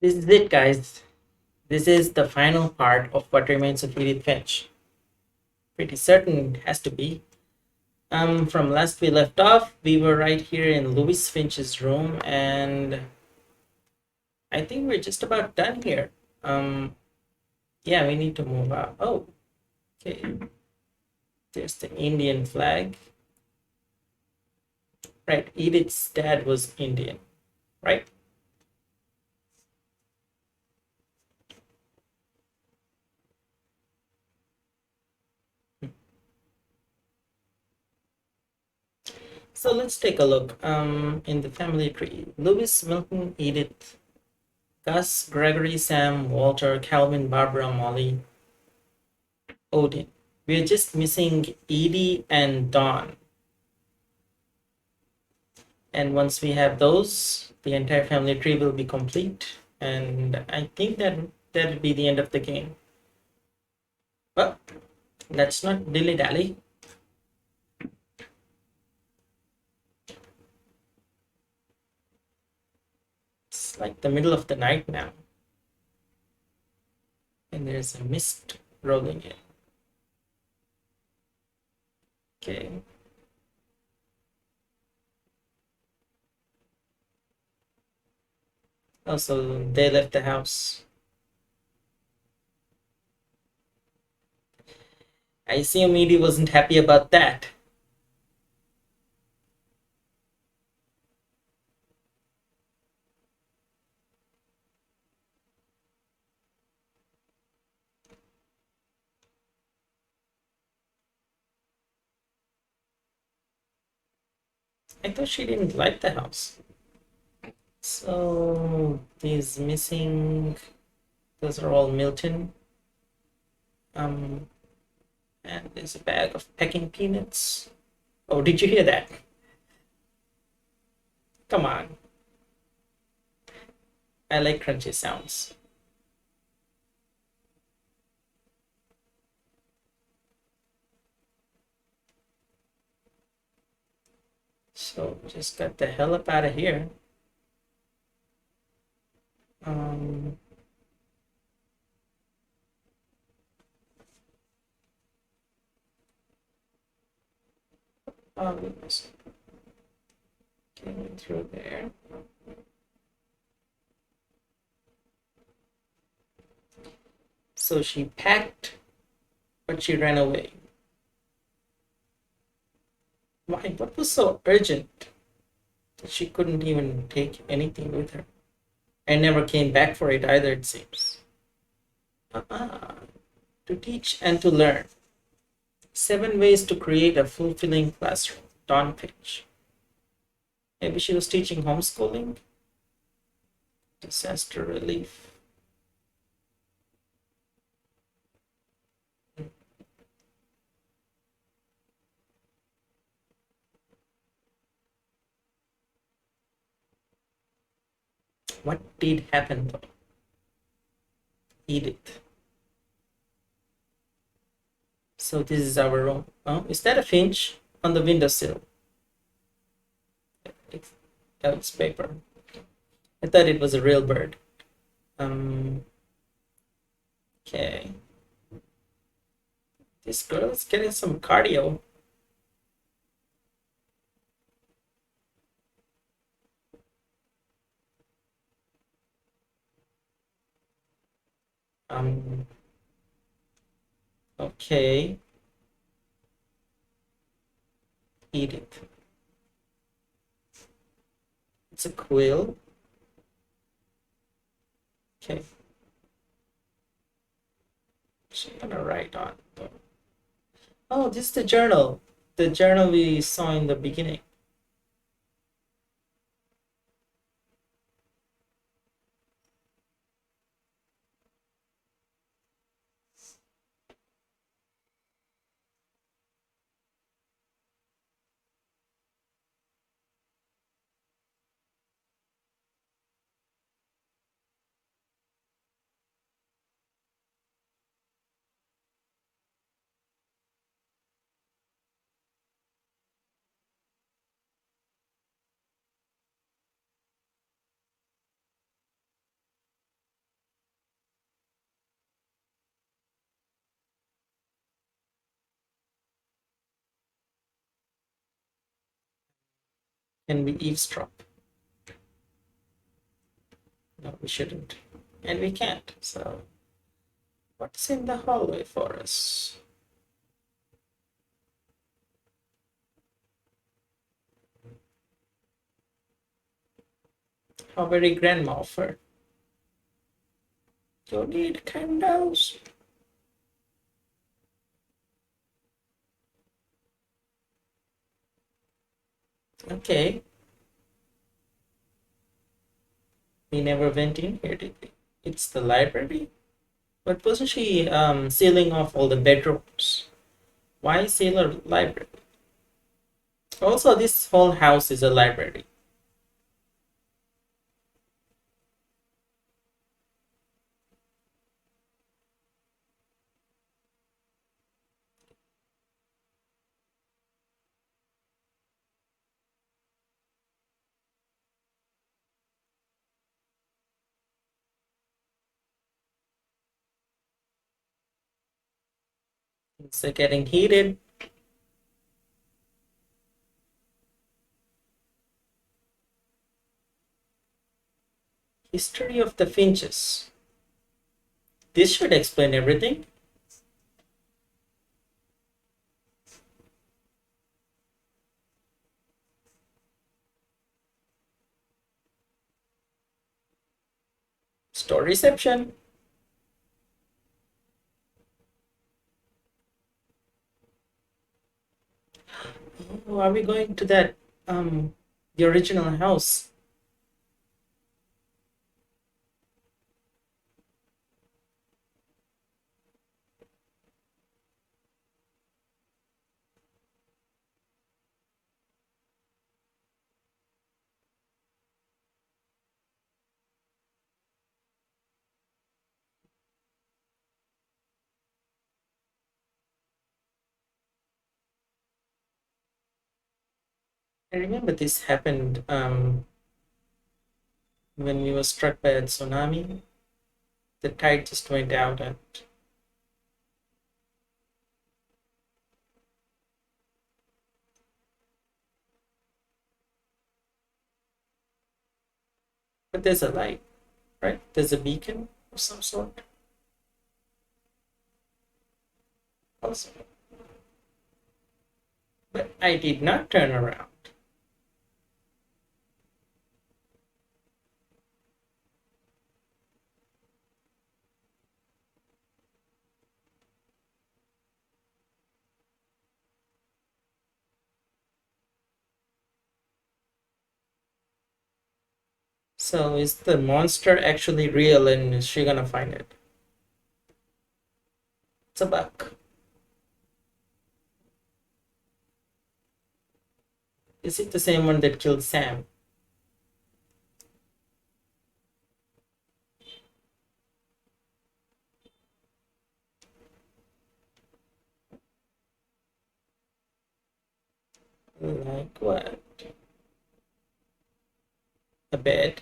This is it, guys. This is the final part of What Remains of Edith Finch. Pretty certain it has to be. From last we left off, we were right here in Louis Finch's room, and I think we're just about done here. Yeah, we need to move out. Oh, okay. There's the Indian flag. Right, Edith's dad was Indian, right? So let's take a look. In the family tree, Louis, Milton, Edith, Gus, Gregory, Sam, Walter, Calvin, Barbara, Molly, Odin. We're just missing Edie and Dawn. And once we have those, the entire family tree will be complete. And I think that'll be the end of the game. But let's not dilly dally. It's like the middle of the night now. And there's a mist rolling in. Okay. Also, they left the house. I assume Edie wasn't happy about that. I thought she didn't like the house. So these missing, those are all Milton. Um, and there's a bag of pecking peanuts. Oh, did you hear that? Come on. I like crunchy sounds. So just got the hell up out of here. Um, oh, goodness. Getting through there. So she packed, but she ran away. Why? What was so urgent that she couldn't even take anything with her? And never came back for it either, it seems. Uh-uh. To teach and to learn. 7 ways to create a fulfilling classroom. Dawn Finch. Maybe she was teaching homeschooling? Disaster relief. What did happen though? Edith. So this is our room. Oh, is that a finch on the windowsill? It's, oh, it's paper. I thought it was a real bird. Okay. This girl is getting some cardio. Um, okay. Edith. It's a quill. Okay. She's gonna write on. Oh, this is the journal. The journal we saw in the beginning. Can we eavesdrop? No, we shouldn't. And we can't. So, what's in the hallway for us? How very grandma offered. You need candles. Okay. We never went in here, did we? It's the library? But wasn't she sealing off all the bedrooms? Why seal a library? Also, this whole house is a library. It's getting heated. History of the Finches. This should explain everything. Store reception. Oh, are we going to that the original house? I remember this happened when we were struck by a tsunami. The tide just went out and but there's a light, right? There's a beacon of some sort. Also. But I did not turn around. So is the monster actually real and is she gonna find it? It's a buck. Is it the same one that killed Sam? Like what? A bed?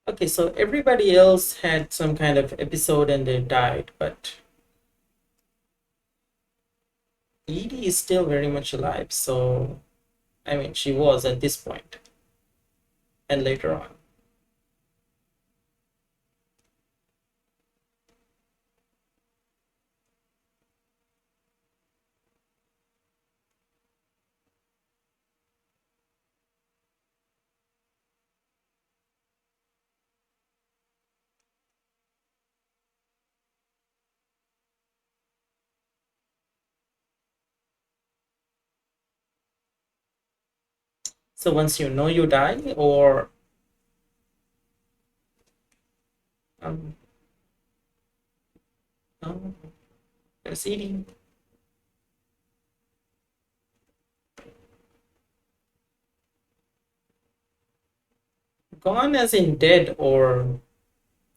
Okay, so everybody else had some kind of episode and they died, but Edie is still very much alive, so I mean, she was at this point and later on. So once you know you die, or um, oh, there's Edie. Gone as in dead, or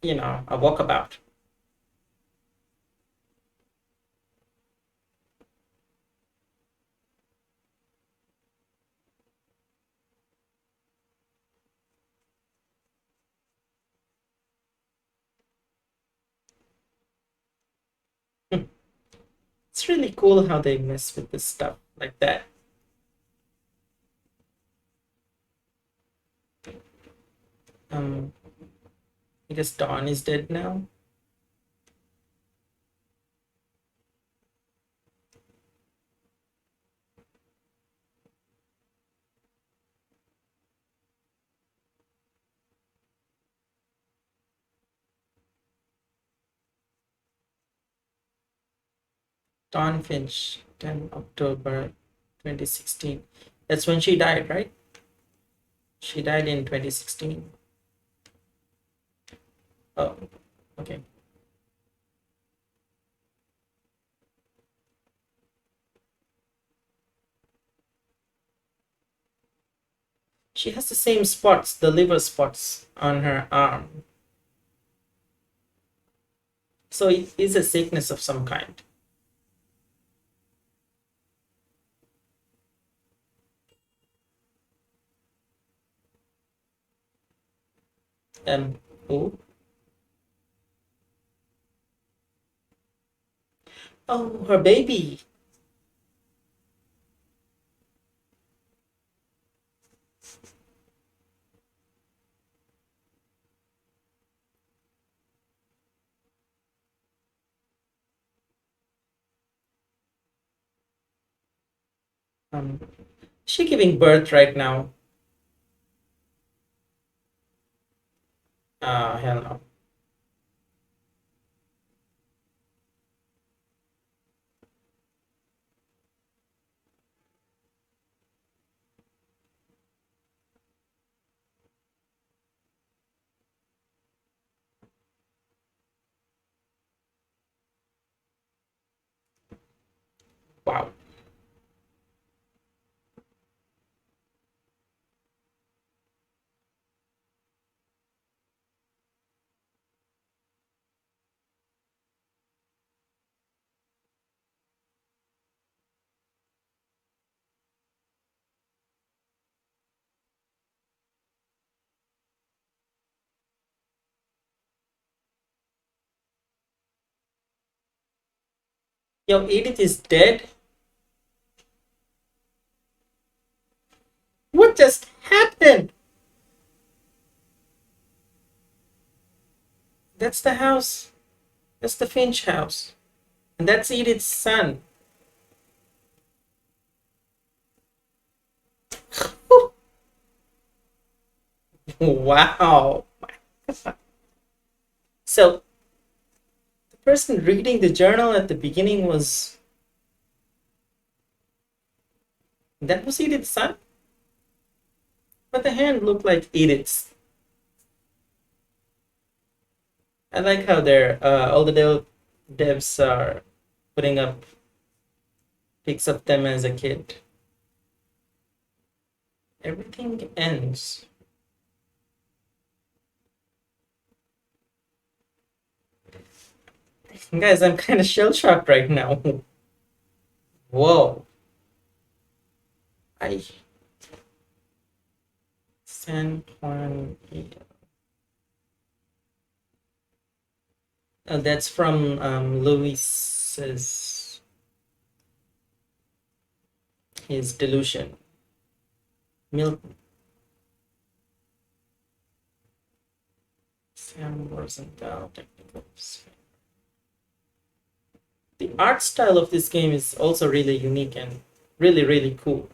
a walkabout. really cool how they mess with this stuff like that. Um, I guess Dawn is dead now. Dawn Finch, 10 October 2016. That's when she died, right? She died in 2016. Oh, okay. She has the same spots, the liver spots on her arm. So it is a sickness of some kind. Um, oh, oh, her baby. Is she giving birth right now? Hell no. Wow. Yo, Edith is dead? What just happened? That's the house. That's the Finch house. And that's Edith's son. Wow. So the person reading the journal at the beginning was that was Edith's son? But the hand looked like Edith's. I like how they're all the devs are putting up pics of them as a kid. Everything ends. Guys, I'm kind of shell shocked right now. Whoa. I San Juan. That's from Luis's his delusion. Milk. Sam Rosenthal technicals. The art style of this game is also really unique and really, really cool.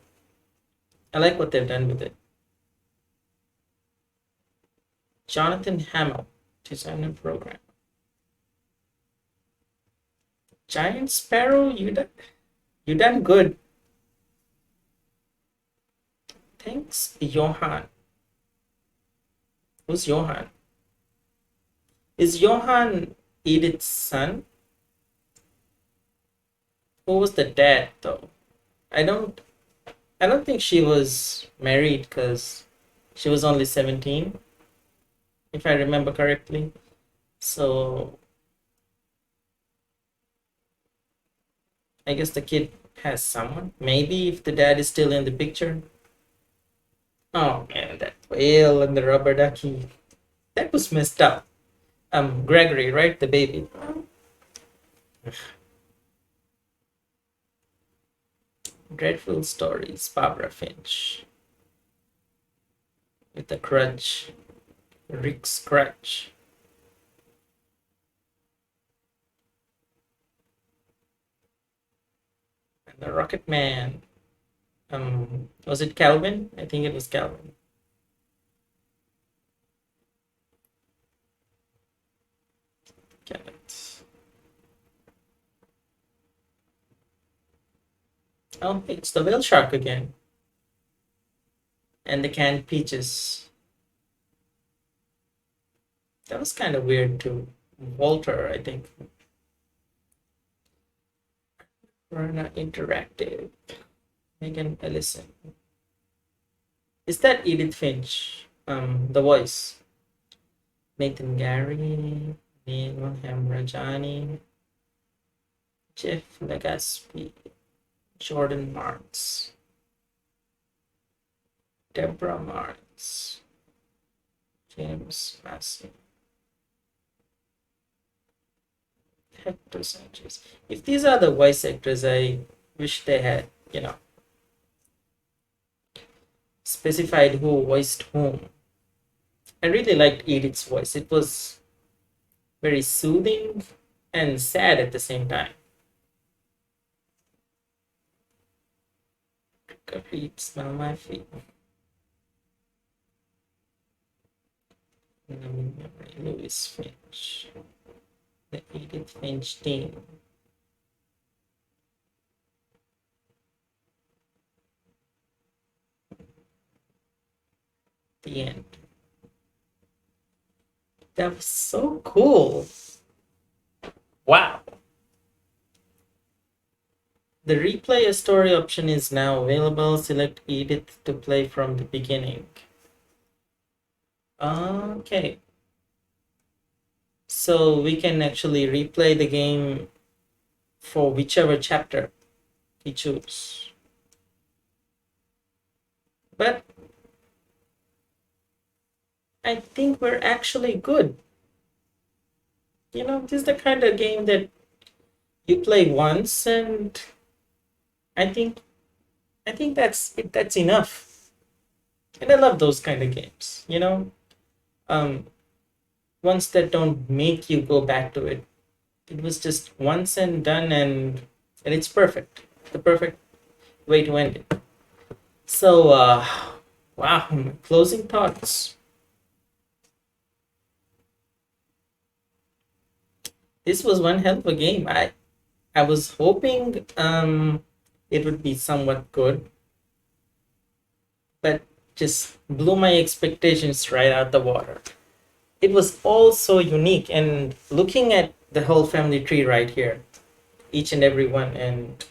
I like what they've done with it. Jonathan Hamill, design and program. Giant Sparrow, you done good. Thanks, Johan. Who's Johan? Is Johan Edith's son? Who was the dad though? I don't think she was married because she was only 17, if I remember correctly. So I guess the kid has someone. Maybe if the dad is still in the picture. Oh man, that whale and the rubber ducky. That was messed up. Gregory, right? The baby. Dreadful Stories, Barbara Finch. With the crutch, Rick's crutch. And the Rocket Man. Was it Calvin? I think it was Calvin. Kenneth. Oh, it's the whale shark again. And the canned peaches. That was kind of weird too. Walter, I think. Rana Interactive. Megan Ellison. Is that Edith Finch? The voice. Nathan Gary, Neil Hamrajani, Jeff Legaspi, Jordan Marks, Deborah Marks, James Massey, Hector Sanchez. If these are the voice actors, I wish they had, specified who voiced whom. I really liked Edith's voice. It was very soothing and sad at the same time. Feet, smell my feet. Louis Finch. The Edith Finch team. The end. That was so cool. Wow. The replay a story option is now available. Select Edith to play from the beginning. Okay. So we can actually replay the game for whichever chapter we choose. But I think we're actually good. This is the kind of game that you play once, and I think that's enough. And I love those kind of games, ones that don't make you go back to it. It was just once and done, and it's perfect. The perfect way to end it. So, wow, closing thoughts. This was one hell of a game. I was hoping it would be somewhat good, but just blew my expectations right out the water. It was all so unique, and looking at the whole family tree right here, each and every one, and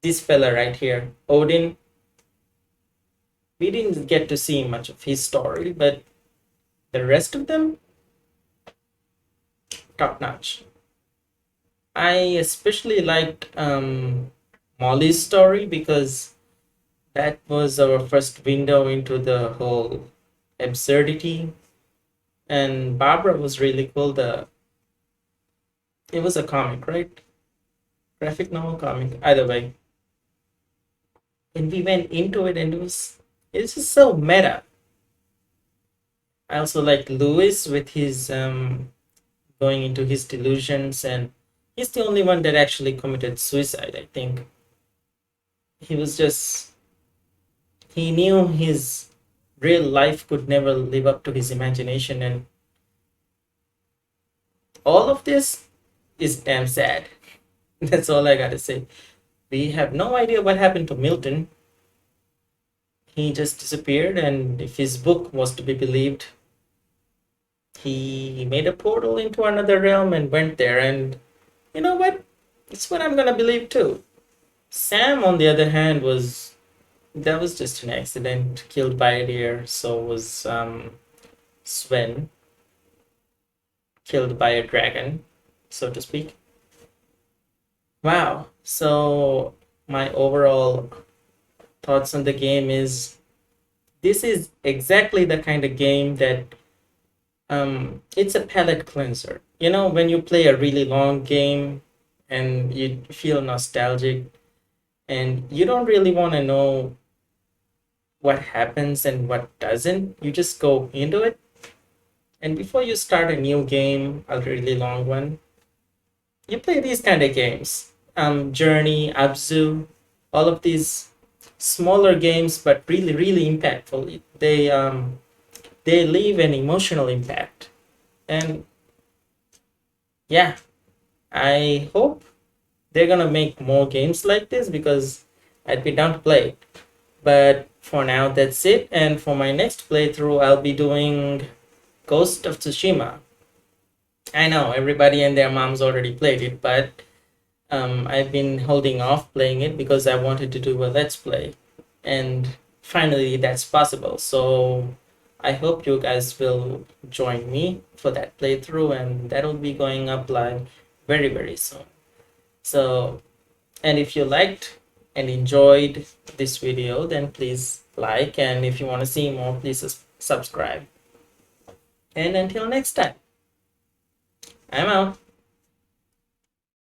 this fella right here, Odin, we didn't get to see much of his story, but the rest of them, top notch. I especially liked Molly's story because that was our first window into the whole absurdity. And Barbara was really cool. It was a comic, right? Graphic novel comic, either way. And we went into it, and it's just so meta. I also like Lewis with his going into his delusions, and he's the only one that actually committed suicide, I think. He knew his real life could never live up to his imagination, and all of this is damn sad. That's all I gotta say. We have no idea what happened to Milton. He just disappeared, and if his book was to be believed, he made a portal into another realm and went there, and you know what? It's what I'm gonna believe too. Sam, on the other hand, was just an accident, killed by a deer. So was Sven, killed by a dragon, so to speak. Wow. So my overall thoughts on the game is this is exactly the kind of game that it's a palate cleanser. When you play a really long game and you feel nostalgic, and you don't really want to know what happens and what doesn't. You just go into it. And before you start a new game, a really long one, you play these kind of games. Journey, Abzu, all of these smaller games, but really, really impactful. They leave an emotional impact. And yeah, I hope they're gonna make more games like this because I'd be down to play. But for now, that's it. And for my next playthrough, I'll be doing Ghost of Tsushima. I know everybody and their moms already played it, but I've been holding off playing it because I wanted to do a let's play. And finally, that's possible. So I hope you guys will join me for that playthrough, and that'll be going up live very, very soon. So, and if you liked and enjoyed this video, then please like, and if you want to see more, please subscribe. And until next time, I'm out.